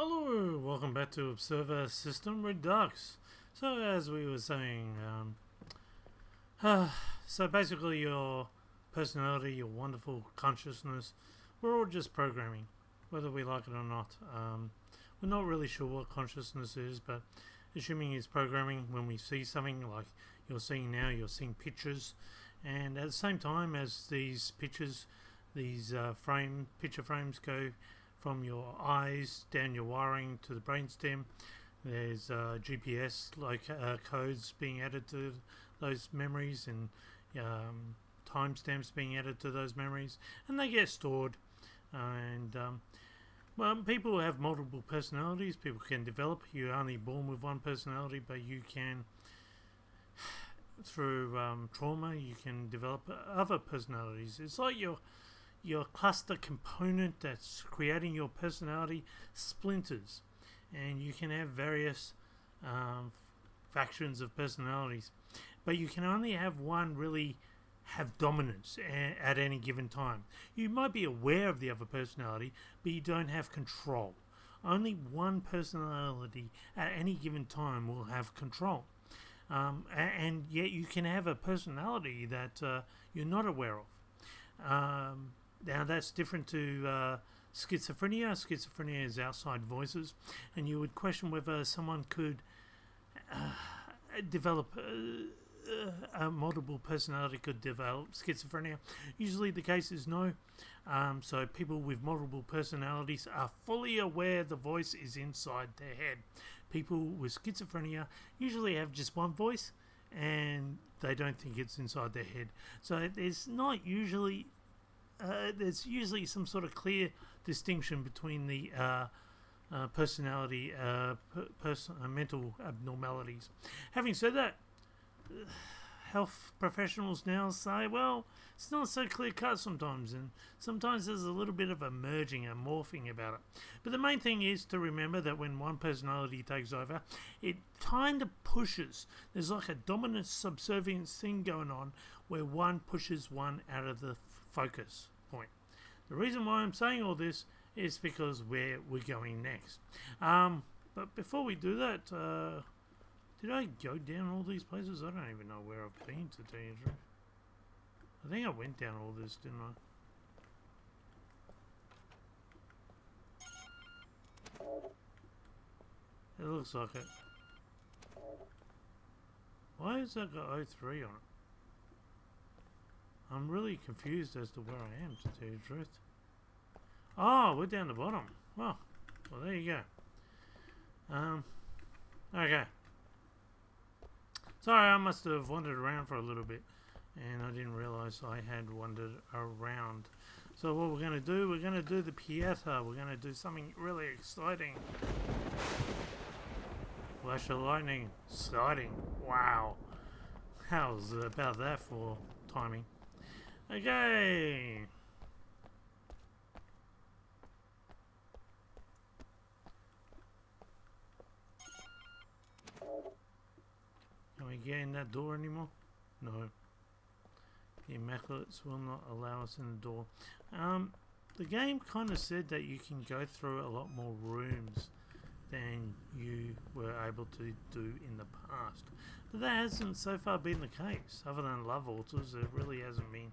Hello, welcome back to Observer System Redux. So as we were saying, so basically your personality, your wonderful consciousness, we're all just programming, whether we like it or not. We're not really sure what consciousness is, but assuming it's programming, when we see something like you're seeing now, you're seeing pictures, and at the same time as these pictures, these picture frames go from your eyes down your wiring to the brainstem. There's GPS codes being added to those memories and timestamps being added to those memories, and they get stored. Well, people have multiple personalities. People can develop. You're only born with one personality, but you can, through trauma, you can develop other personalities. It's like your cluster component that's creating your personality splinters, and you can have various factions of personalities, but you can only have one really have dominance at any given time. You might be aware of the other personality, but you don't have control. Only one personality at any given time will have control, and yet you can have a personality that you're not aware of. Now that's different to schizophrenia. Schizophrenia is outside voices, and you would question whether someone could develop a multiple personality could develop schizophrenia. Usually the case is no. So people with multiple personalities are fully aware the voice is inside their head. People with schizophrenia usually have just one voice, and they don't think it's inside their head. So there's not usually there's usually some sort of clear distinction between the personality, mental abnormalities. Having said that, health professionals now say, well, it's not so clear cut sometimes, and sometimes there's a little bit of a merging, a morphing about it. But the main thing is to remember that when one personality takes over, it kind of pushes. There's like a dominant subservience thing going on where one pushes one out of the focus point. The reason why I'm saying all this is because where we're going next. But before we do that, did I go down all these places? I don't even know where I've been, to tell you the truth. I think I went down all this, didn't I? It looks like it. Why has that got O3 on it? I'm really confused as to where I am, to tell you the truth. Oh, we're down the bottom. Well, there you go. Okay. Sorry, I must have wandered around for a little bit, and I didn't realise I had wandered around. So what we're going to do, we're going to do the Pieta. We're going to do something really exciting. Flash of lightning. Exciting. Wow. How's about that for timing? Okay. Can we get in that door anymore? No. The Immaculates will not allow us in the door. The game kind of said that you can go through a lot more rooms than you were able to do in the past. But that hasn't so far been the case. Other than love altars, there really hasn't been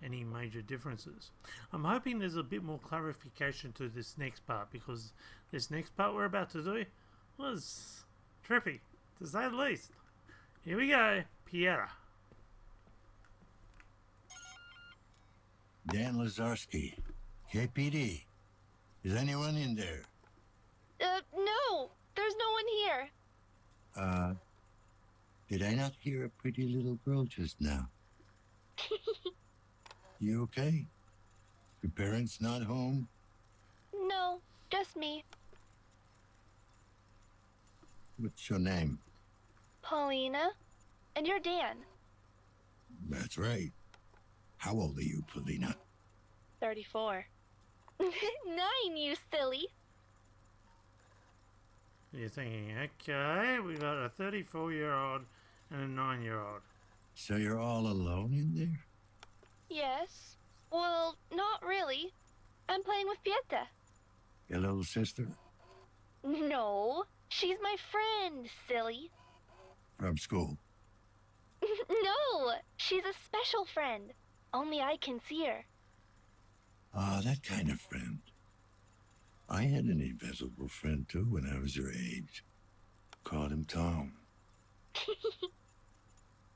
any major differences. I'm hoping there's a bit more clarification to this next part, because this next part we're about to do was trippy, to say the least. Here we go, Pieta. Dan Lazarski, KPD. Is anyone in there? No, there's no one here. Did I not hear a pretty little girl just now? You okay? Your parents not home? No, just me. What's your name? Paulina. And you're Dan. That's right. How old are you, Paulina? 34. 9, you silly. You're thinking, okay, we got a 34-year-old and a 9-year-old. So you're all alone in there? Yes. Well, not really. I'm playing with Pieta. Your little sister? No, she's my friend, silly. From school. No, she's a special friend. Only I can see her. Ah, that kind of friend. I had an invisible friend, too, when I was your age. Called him Tom.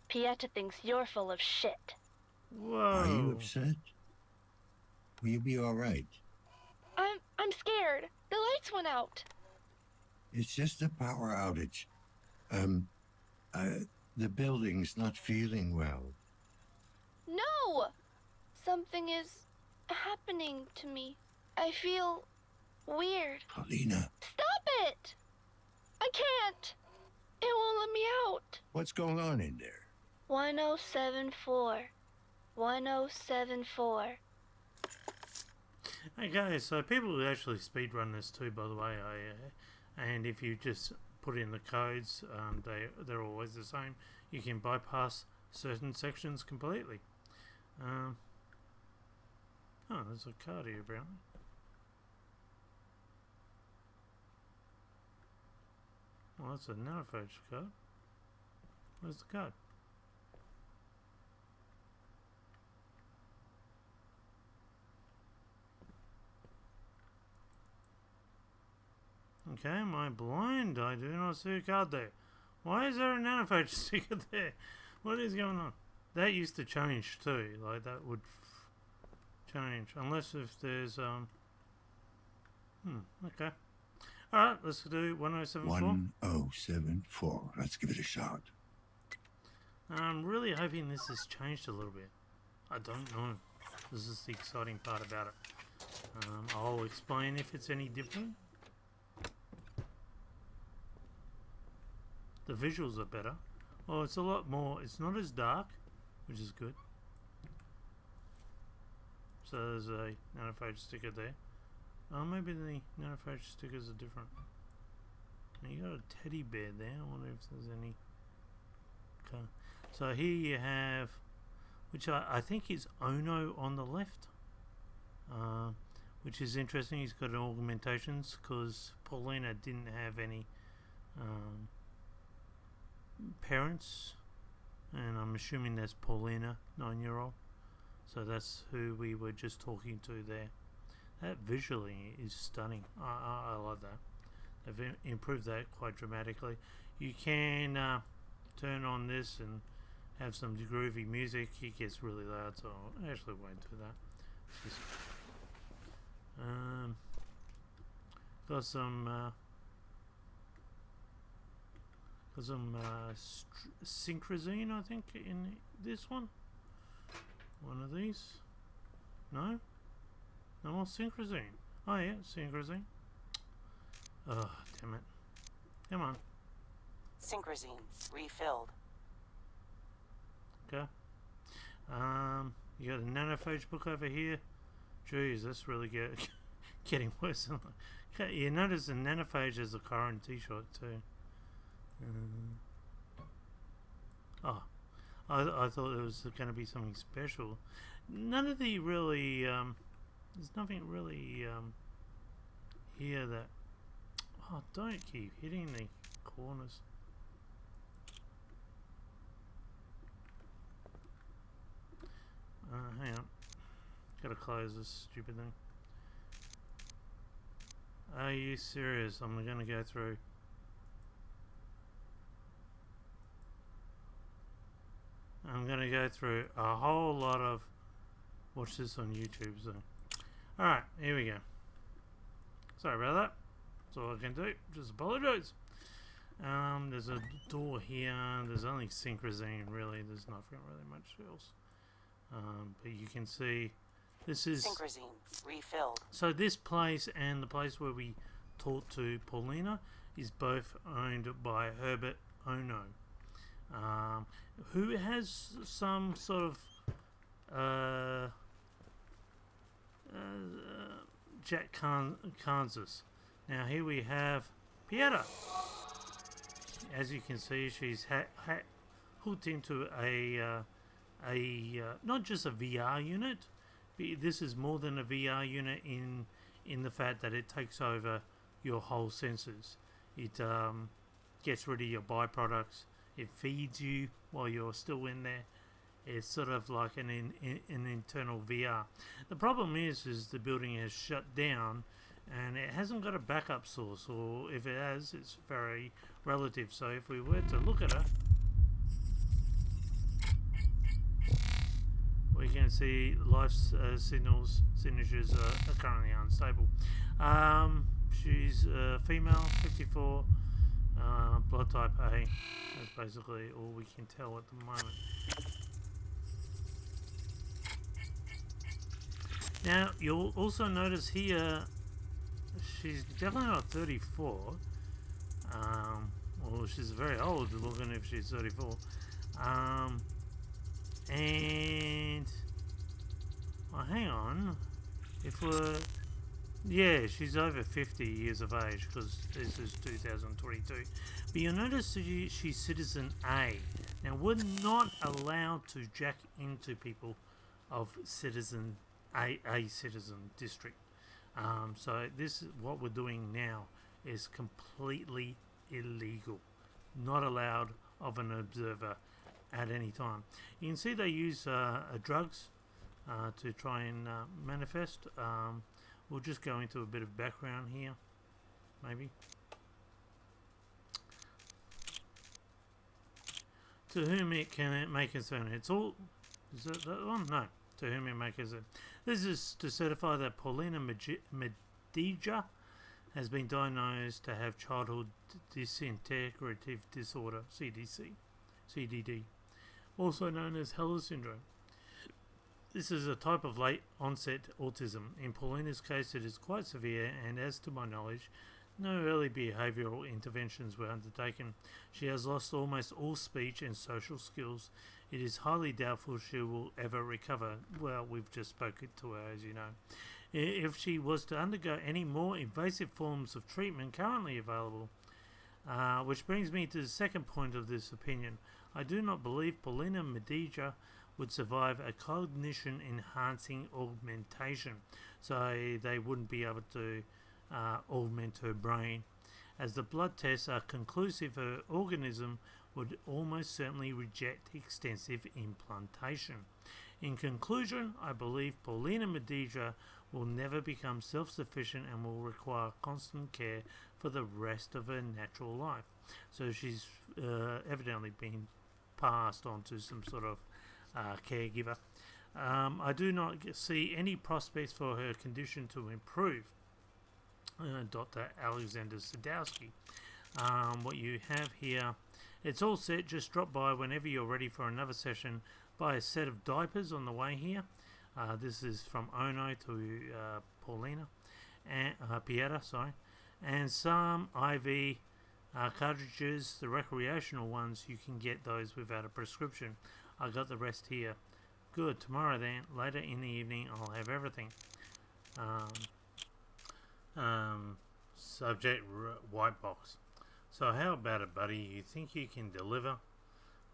Pieta thinks you're full of shit. Whoa. Are you upset? Will you be all right? I'm scared. The lights went out. It's just a power outage. The building's not feeling well. No! Something is happening to me. I feel weird. Paulina, Stop it! I can't. It won't let me out. what's going on in there? 1074. 1074. Okay, so people will actually speedrun this too, by the way. And if you just put in the codes, they're always the same. You can bypass certain sections completely. Oh, there's a card here, apparently. Well, that's a nanophage card. Where's the card? Okay, am I blind? I do not see a card there. Why is there a nanophage sticker there? What is going on? That used to change too. Like that would change, unless if there's Okay. All right, let's do 1074. 1074. Let's give it a shot. I'm really hoping this has changed a little bit. I don't know. This is the exciting part about it. I'll explain if it's any different. The visuals are better. Oh, it's a lot more. It's not as dark, which is good. So there's a nanophage sticker there. Oh, maybe the nanophage stickers are different. And you got a teddy bear there. I wonder if there's any. Okay. So here you have, which I think is Ono on the left, which is interesting. He's got an augmentations because Paulina didn't have any parents, and I'm assuming that's Paulina, 9-year-old. So that's who we were just talking to there. That visually is stunning. I love that. They've improved that quite dramatically. You can turn on this and have some groovy music. It gets really loud, so I actually won't do that. Just, got some synchrosine, I think, in this one. One of these. No? No more synchrosine. Oh yeah, synchrosine. Oh, damn it. Come on. Synchrosine refilled. Okay. You got a nanophage book over here. Jeez, that's really getting worse. Okay, you notice the nanophage has a current t-shirt too. Oh, I thought it was going to be something special. None of the really, there's nothing really here that. Oh, don't keep hitting the corners. Hang on. Gotta close this stupid thing. Are you serious? I'm gonna go through. I'm gonna go through a whole lot of. Watch this on YouTube, so. Alright, here we go. Sorry about that. That's all I can do. Just apologise. There's a door here. There's only synchrosine, really. There's nothing really much else. But you can see this is Synchrosine refilled. so this place and the place where we talked to Paulina is both owned by Herbert Ono, who has some sort of Jack Kansas. Now here we have Pieta. As you can see, she's hooked into a not just a VR unit. This is more than a VR unit in the fact that it takes over your whole senses. It gets rid of your byproducts. It feeds you while you're still in there. It's sort of like an internal VR. The problem is the building has shut down and it hasn't got a backup source, or if it has, it's very relative. So if we were to look at her, we can see life signatures are currently unstable. She's female, 54, blood type A. That's basically all we can tell at the moment. Now, you'll also notice here, she's definitely not 34. Well, she's very old looking if she's 34. And well, hang on. If we're yeah, she's over 50 years of age because this is 2022. But you'll notice she's citizen A. Now, we're not allowed to jack into people of citizen A citizen district. So this is what we're doing now is completely illegal. Not allowed of an observer at any time. You can see they use drugs to try and manifest. We'll just go into a bit of background here, maybe. To whom it may concern. It's all... Is that one? No. To whom it may concern. This is to certify that Paulina Medija has been diagnosed to have childhood disintegrative disorder, CDD, also known as Heller syndrome. This is a type of late onset autism. In Paulina's case, it is quite severe, and as to my knowledge, no early behavioural interventions were undertaken. She has lost almost all speech and social skills. It is highly doubtful she will ever recover. Well, we've just spoken to her, as you know. If she was to undergo any more invasive forms of treatment currently available, which brings me to the second point of this opinion. I do not believe Paulina Medija would survive a cognition enhancing augmentation, so they wouldn't be able to augment her brain. As the blood tests are conclusive, her organism would almost certainly reject extensive implantation. In conclusion, I believe Paulina Medija will never become self-sufficient and will require constant care for the rest of her natural life. So she's evidently been passed on to some sort of caregiver. I do not see any prospects for her condition to improve. Dr. Alexander Sadowski. What you have here, it's all set. Just drop by whenever you're ready for another session. Buy a set of diapers on the way here. This is from Ono to Paulina and Pieta, sorry, and some IV cartridges, the recreational ones. You can get those without a prescription. I got the rest here. Good. Tomorrow then, later in the evening, I'll have everything. Subject white box. So how about it, buddy? You think you can deliver?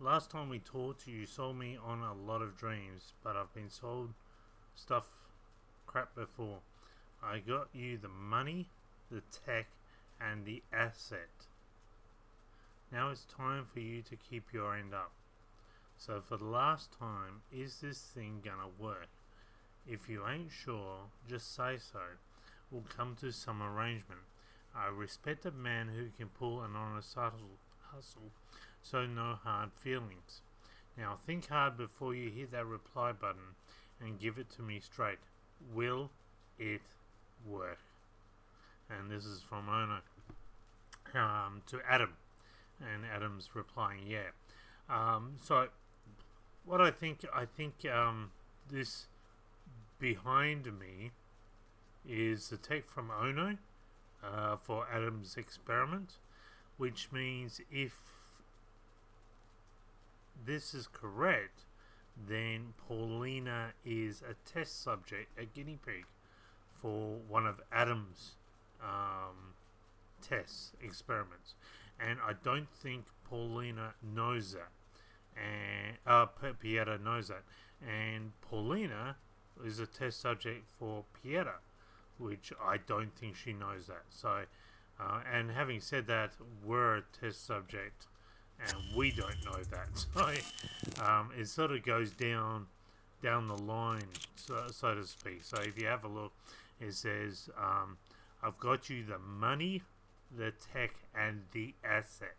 Last time we talked, you sold me on a lot of dreams, but I've been sold crap before. I got you the money, the tech, and the asset. Now it's time for you to keep your end up. So for the last time, is this thing gonna work? If you ain't sure, just say so. We'll come to some arrangement. I respect a man who can pull an honest hustle, so no hard feelings. Now think hard before you hit that reply button and give it to me straight. Will it work? And this is from Ono to Adam, and Adam's replying yeah. So what I think this behind me is the tech from Ono for Adam's experiment, which means if this is correct, then Paulina is a test subject, a guinea pig, for one of Adam's tests, experiments. And I don't think Paulina knows that. And Pieta knows that. And Paulina is a test subject for Pieta, which I don't think she knows that. So And having said that, we're a test subject, and we don't know that. So it sort of goes down the line, so to speak. So if you have a look, it says, I've got you the money, the tech, and the asset.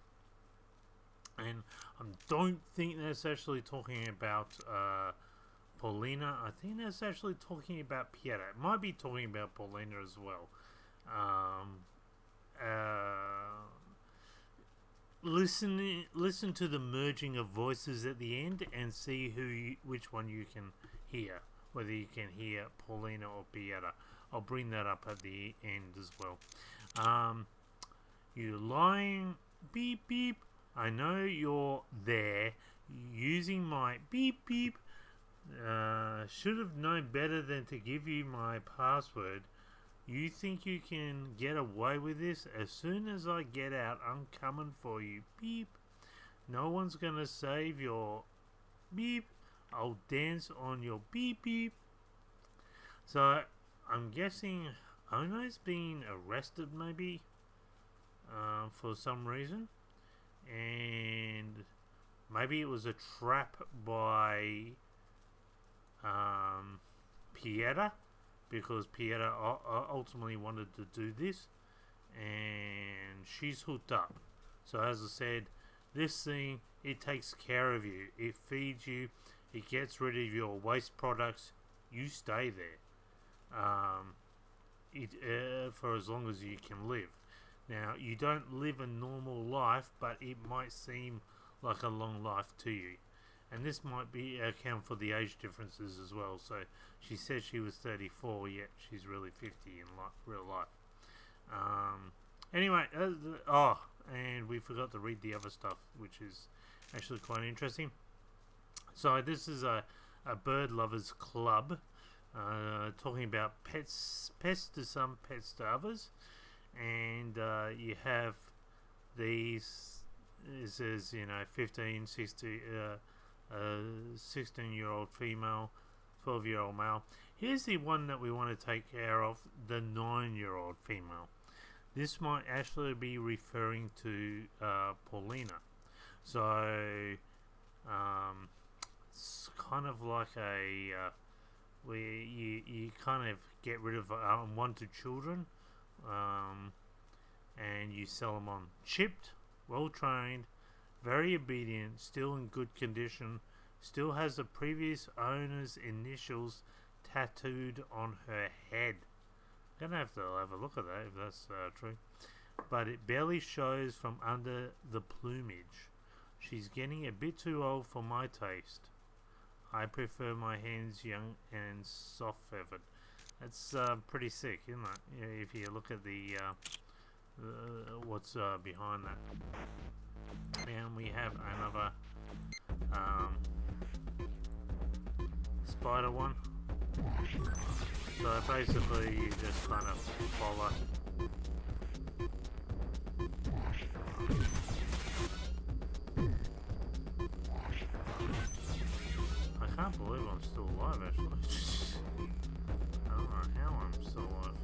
And I don't think that's actually talking about Paulina. I think that's actually talking about Pieta. It might be talking about Paulina as well. Listen to the merging of voices at the end and see which one you can hear. Whether you can hear Paulina or Pieta. I'll bring that up at the end as well. You lying, beep beep. I know you're there, using my beep beep. Should have known better than to give you my password. You think you can get away with this? As soon as I get out, I'm coming for you. Beep. No one's gonna save your beep. I'll dance on your beep beep. So I'm guessing Ono's been arrested maybe for some reason. And maybe it was a trap by Pieta, because Pieta ultimately wanted to do this, and she's hooked up. So as I said, this thing, it takes care of you, it feeds you, it gets rid of your waste products, you stay there for as long as you can live. Now, you don't live a normal life, but it might seem like a long life to you. And this might be account for the age differences as well. So she said she was 34, yet she's really 50 in real life. Anyway, and we forgot to read the other stuff, which is actually quite interesting. So this is a bird lovers club, talking about pets to some, pets to others. And you have these, it says, 15, 16, 16-year-old female, 12-year-old male. Here's the one that we want to take care of, the 9-year-old female. This might actually be referring to Paulina. So it's kind of like a where you kind of get rid of unwanted children, and you sell them on. Chipped, well trained, very obedient, still in good condition, still has the previous owner's initials tattooed on her head. Gonna have to have a look at that if that's true. But it barely shows from under the plumage. She's getting a bit too old for my taste. I prefer my hands young and soft feathered. That's pretty sick, isn't it? If you look at the what's behind that. And we have another spider one. So basically you just kind of follow. I can't believe I'm still alive actually. I don't know how I'm still alive.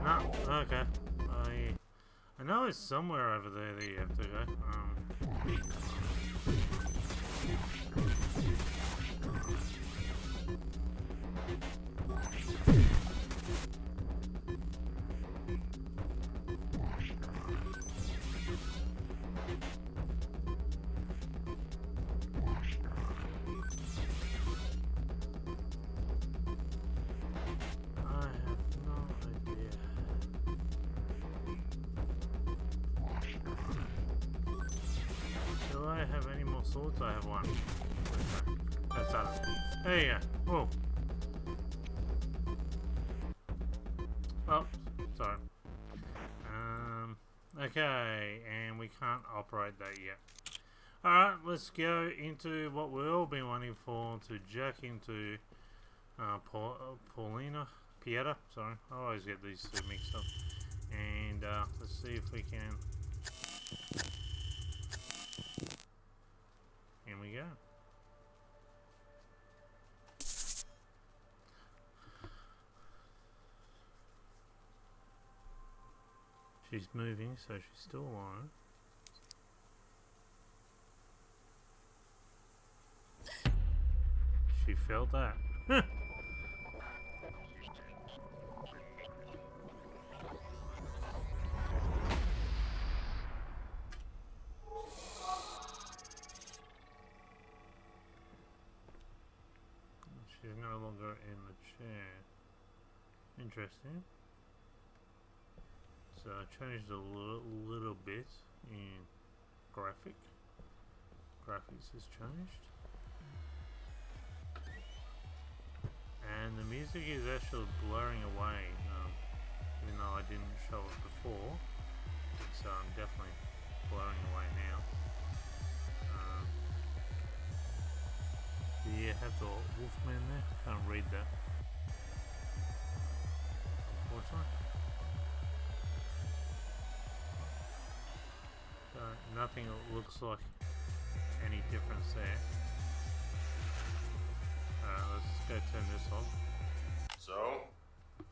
No, okay. I know it's somewhere over there that you have to go. Do I have any more swords? I have one. Okay. That's done. There you go. Whoa. Oh, sorry. Okay, and we can't operate that yet. Alright, let's go into what we've all been wanting for, to jack into Paulina. Pieta, sorry, I always get these two mixed up. And let's see if we can. Here we go. She's moving, so she's still alive. She felt that. She's no longer in the chair. Interesting. So I changed a little bit in graphics has changed, and the music is actually blurring away, even though I didn't show it before. It's definitely blurring away now. Do you have the Wolfman there? Can't read that, unfortunately. Nothing looks like any difference there. Let's go turn this off. So,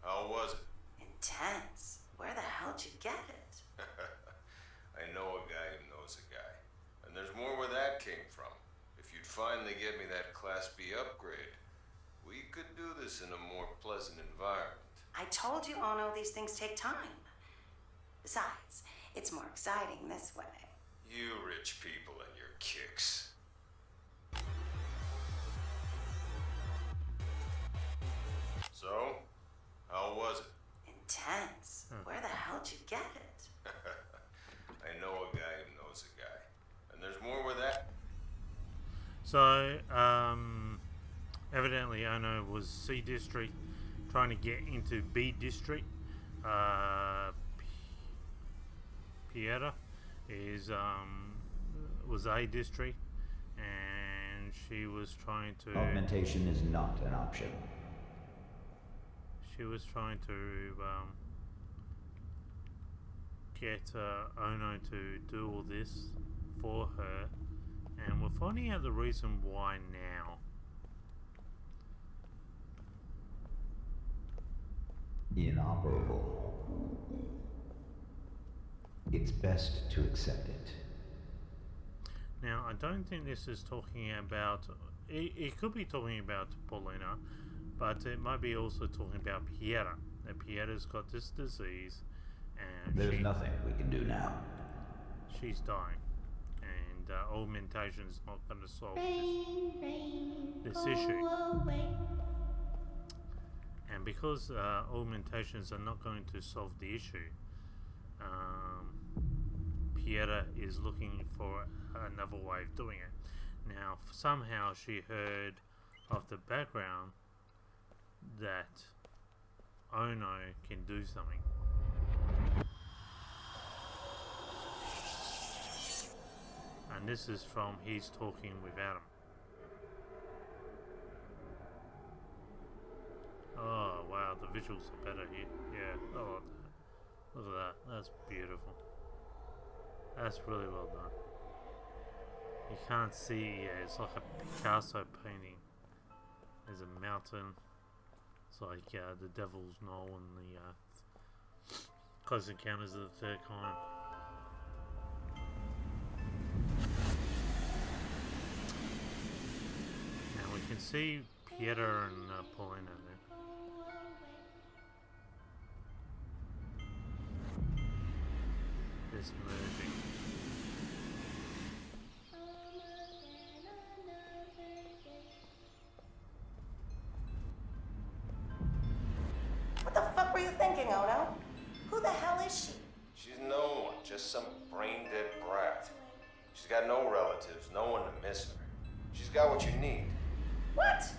how was it? Intense. Where the hell'd you get it? I know a guy who knows a guy. And there's more where that came from. If you'd finally get me that Class B upgrade, we could do this in a more pleasant environment. I told you, Ono, these things take time. Besides, it's more exciting this way. You rich people and your kicks. So, how was it? Intense. Where the hell'd you get it? I know a guy who knows a guy. And there's more where that... So, evidently Ono was C District trying to get into B District. Pieta is was A District, and she was trying to... Augmentation is not an option. She was trying to get Ono to do all this for her, and we're finding out the reason why now. Inoperable. It's best to accept it. Now, I don't think this is talking about... It could be talking about Paulina, but it might be also talking about Pieta. That Pieta's got this disease, and There's nothing we can do now. she's dying. And augmentation is not going to solve this issue. And because augmentations are not going to solve the issue, Pieta is looking for another way of doing it. Now, somehow she heard of the background that Ono can do something. And this is from He's Talking with Adam. Oh wow, the visuals are better here. Yeah, I like that. Look at that, that's beautiful. That's really well done. You can't see, yeah, it's like a Picasso painting. There's a mountain. It's like the Devil's Knoll and the Close Encounters of the Third Kind. Now we can see Pieta and Paulina there. This movie. What the fuck were you thinking, Ono? Who the hell is she? She's no one, just some brain-dead brat. She's got no relatives, no one to miss her. She's got what you need. What?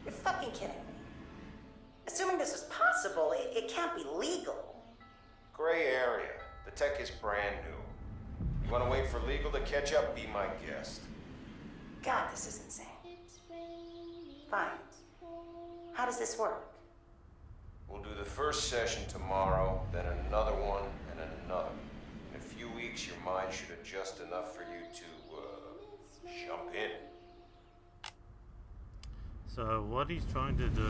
You're fucking kidding me. Assuming this is possible, it can't be legal. Gray area. The tech is brand new. You want to wait for legal to catch up? Be my guest. God, this is insane. Fine. How does this work? We'll do the first session tomorrow, then another one, and then another. In a few weeks, your mind should adjust enough for you to, jump in. So what he's trying to do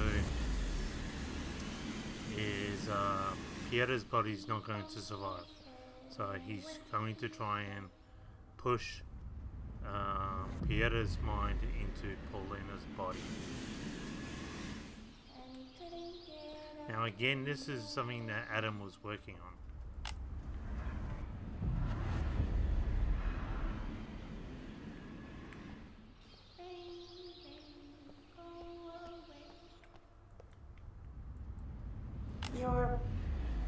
is Pieta's body's not going to survive. So he's going to try and push Pieta's mind into Paulina's body. Now again, this is something that Adam was working on. You're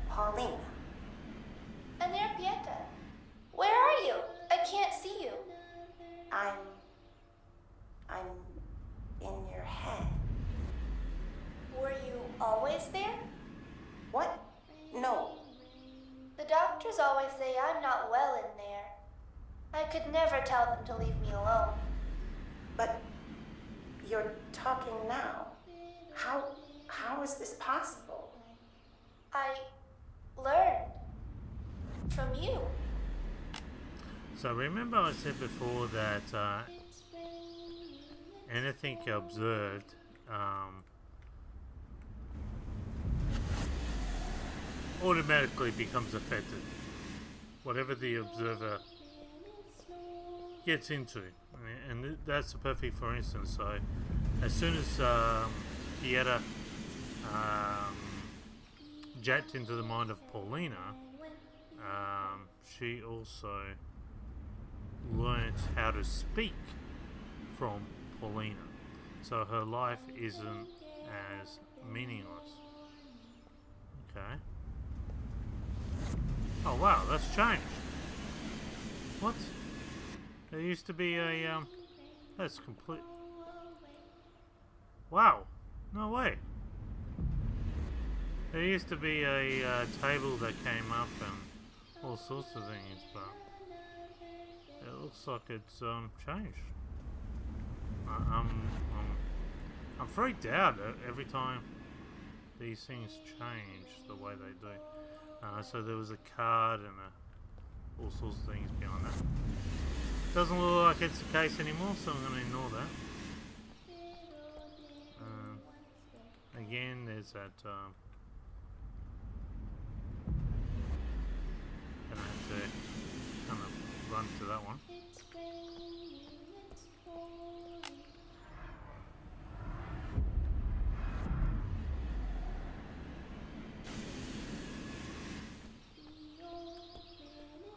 Paulina. And there, Pieta. Where are you? I can't see you. I'm in your head. Were you always there? What? No. The doctors always say I'm not well in there. I could never tell them to leave me alone. But you're talking now. How is this possible? I learned from you. So remember I said before that anything observed automatically becomes affected. Whatever the observer gets into. And that's a perfect for instance. So as soon as Pieta jacked into the mind of Paulina, she also learnt how to speak from Paulina. So her life isn't as meaningless. Okay. Oh wow, that's changed. What? There used to be a that's complete. Wow. No way. There used to be a table that came up and all sorts of things, but it looks like it's changed. I'm freaked out every time these things change the way they do. So there was a card and all sorts of things behind that. Doesn't look like it's the case anymore, so I'm going to ignore that. Again, there's that. Gonna have to kind of run to that one.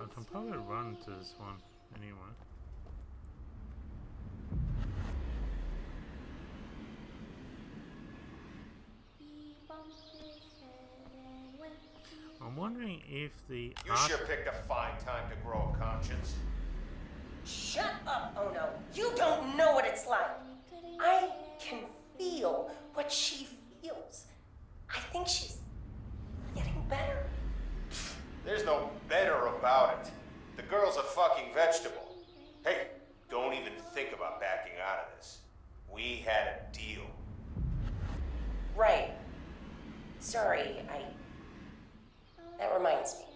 I can probably run to this one anyway. I'm wondering if the You sure picked a fine time to grow a conscience. Shut up, Ono. You don't know what it's like. I can feel what she feels. I think she's getting better. There's no better about it. The girl's a fucking vegetable. Hey, don't even think about backing out of this. We had a deal. Right. Sorry, That reminds me.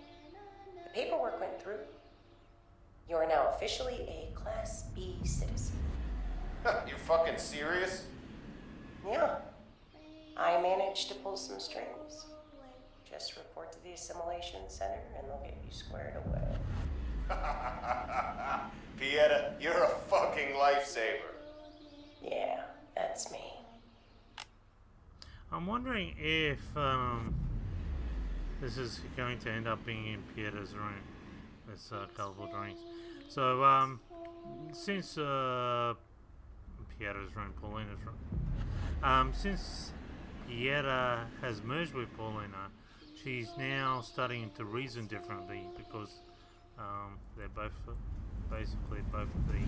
The paperwork went through. You are now officially a Class B citizen. You fucking serious? Yeah. I managed to pull some strings. Just report to the Assimilation Center and they'll get you squared away. Pieta, you're a fucking lifesaver. Yeah, that's me. I'm wondering if this is going to end up being in Pieta's room. This colourful drawings. So since Pieta's room, Paulina's room. Since Pieta has merged with Paulina, she's now starting to reason differently because they're both basically both the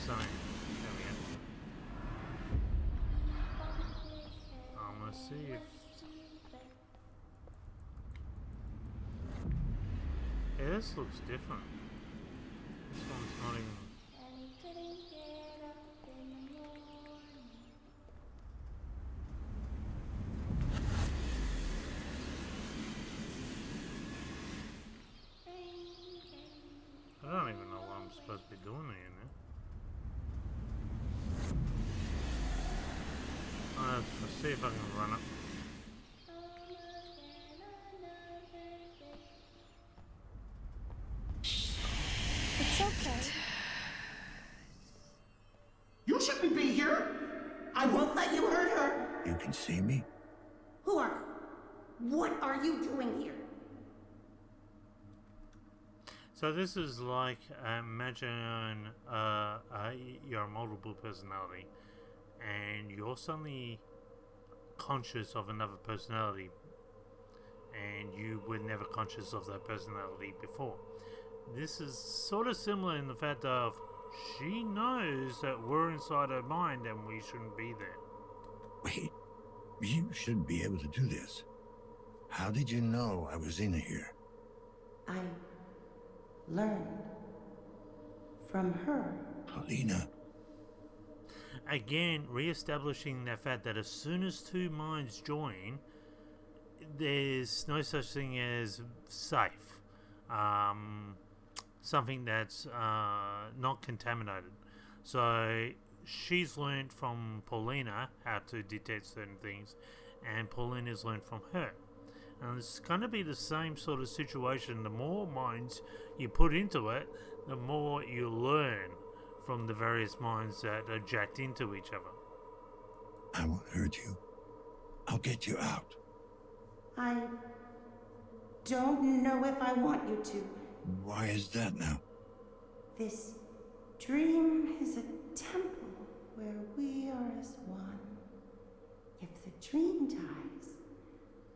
same. There we go. I'm gonna see if this looks different. This one's not even. I don't even know what I'm supposed to be doing here now. Let's see if I can run it. It's okay. You shouldn't be here. I won't let you hurt her. You can see me? Who are you? What are you doing here? So this is like, imagine you're a multiple personality and you're suddenly conscious of another personality and you were never conscious of that personality before. This is sort of similar in the fact of she knows that we're inside her mind and we shouldn't be there. Wait, you should be able to do this. How did you know I was in here? I learned from her. Paulina. Again, re-establishing that fact that as soon as two minds join, there's no such thing as safe. Something that's not contaminated. So she's learned from Paulina how to detect certain things, and Paulina's learned from her. And it's going to be the same sort of situation. The more minds you put into it, the more you learn from the various minds that are jacked into each other. I won't hurt you. I'll get you out. I don't know if I want you to. Why is that now? This dream is a temple where we are as one. If the dream dies,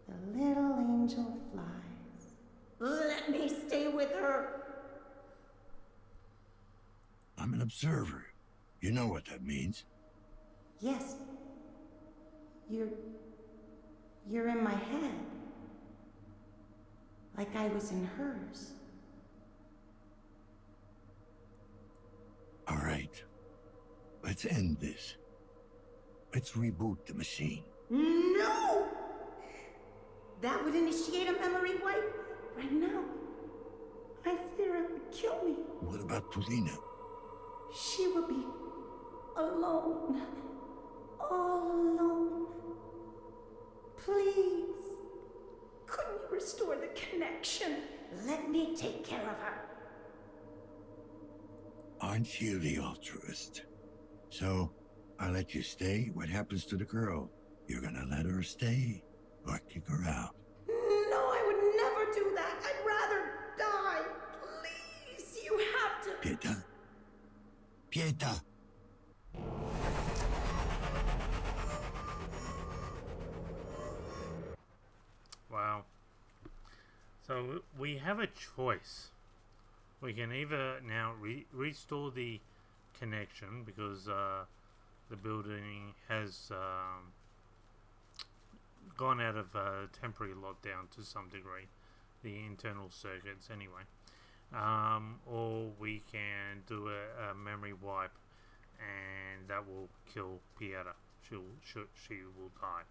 the little angel flies. Let me stay with her. I'm an observer. You know what that means. Yes. You're in my head. Like I was in hers. All right. Let's end this. Let's reboot the machine. No! That would initiate a memory wipe right now. I fear it would kill me. What about Paulina? She would be alone. All alone. Please. Couldn't you restore the connection? Let me take care of her. Aren't you the altruist? So, I'll let you stay. What happens to the girl? You're gonna let her stay or kick her out? No, I would never do that. I'd rather die. Please, you have to. Pieta? Pieta! Wow. So we have a choice. We can either now restore the connection because the building has gone out of temporary lockdown to some degree, the internal circuits anyway, or we can do a memory wipe and that will kill Pieta. She will die.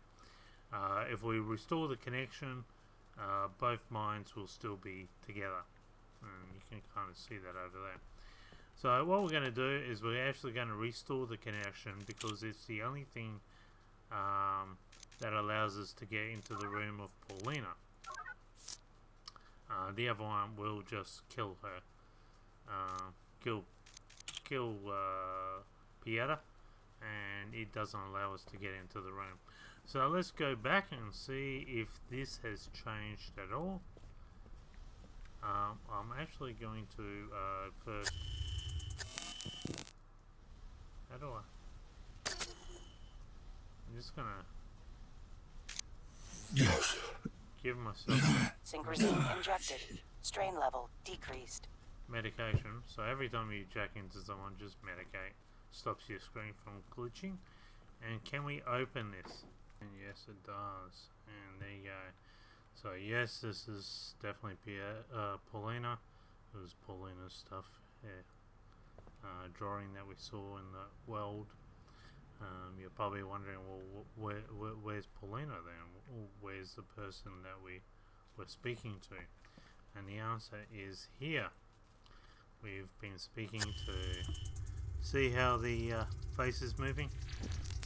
If we restore the connection, both minds will still be together. And you can kind of see that over there. So what we're going to do is we're actually going to restore the connection because it's the only thing that allows us to get into the room of Paulina. The other one will just kill her. Kill Pieta, and it doesn't allow us to get into the room. So let's go back and see if this has changed at all. I'm actually going to first. How do I? I'm just gonna Yes. give myself Synchrosine injected. Strain level decreased. medication. So every time you jack into someone, just medicate. Stops your screen from glitching. And can we open this? And yes, it does. And there you go. So yes, this is definitely Paulina. It was Paulina's stuff. Yeah. Drawing that we saw in the world. You're probably wondering, well, where's Paulina then? Where's the person that we were speaking to? And the answer is here. we've been speaking to see how the face is moving.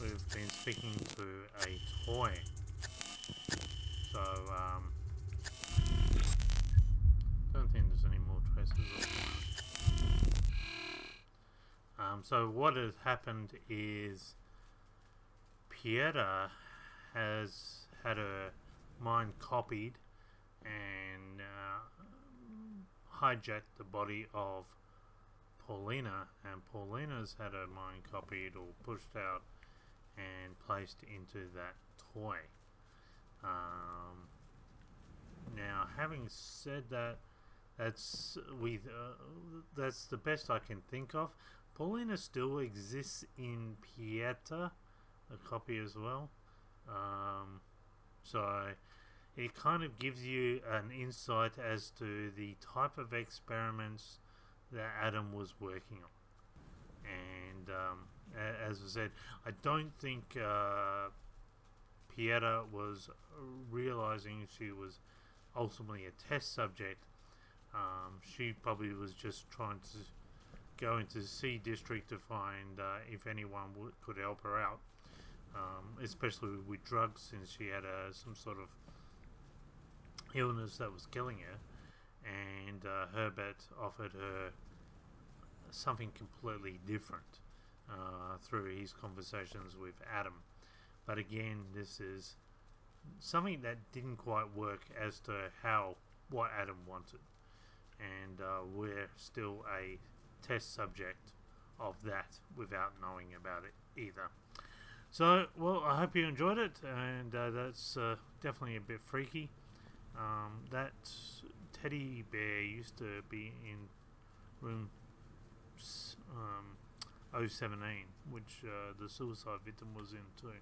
We've been speaking to a toy. So, don't think there's any more traces of that. So what has happened is Pieta has had her mind copied and hijacked the body of Paulina, and Paulina's had her mind copied or pushed out and placed into that toy. Now, having said that, that's the best I can think of. Paulina still exists in Pieta, a copy as well. So it kind of gives you an insight as to the type of experiments that Adam was working on. And as I said, I don't think Pieta was realizing she was ultimately a test subject. She probably was just trying to go into C District to find if anyone could help her out, especially with drugs, since she had some sort of illness that was killing her, and Herbert offered her something completely different through his conversations with Adam. But again, this is something that didn't quite work as to what Adam wanted, and we're still a test subject of that without knowing about it either. So, well, I hope you enjoyed it, and that's definitely a bit freaky. That teddy bear used to be in room 017, which the suicide victim was in too.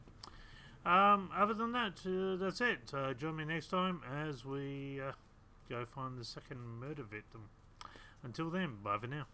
Other than that, that's it. Join me next time as we go find the second murder victim. Until then, bye for now.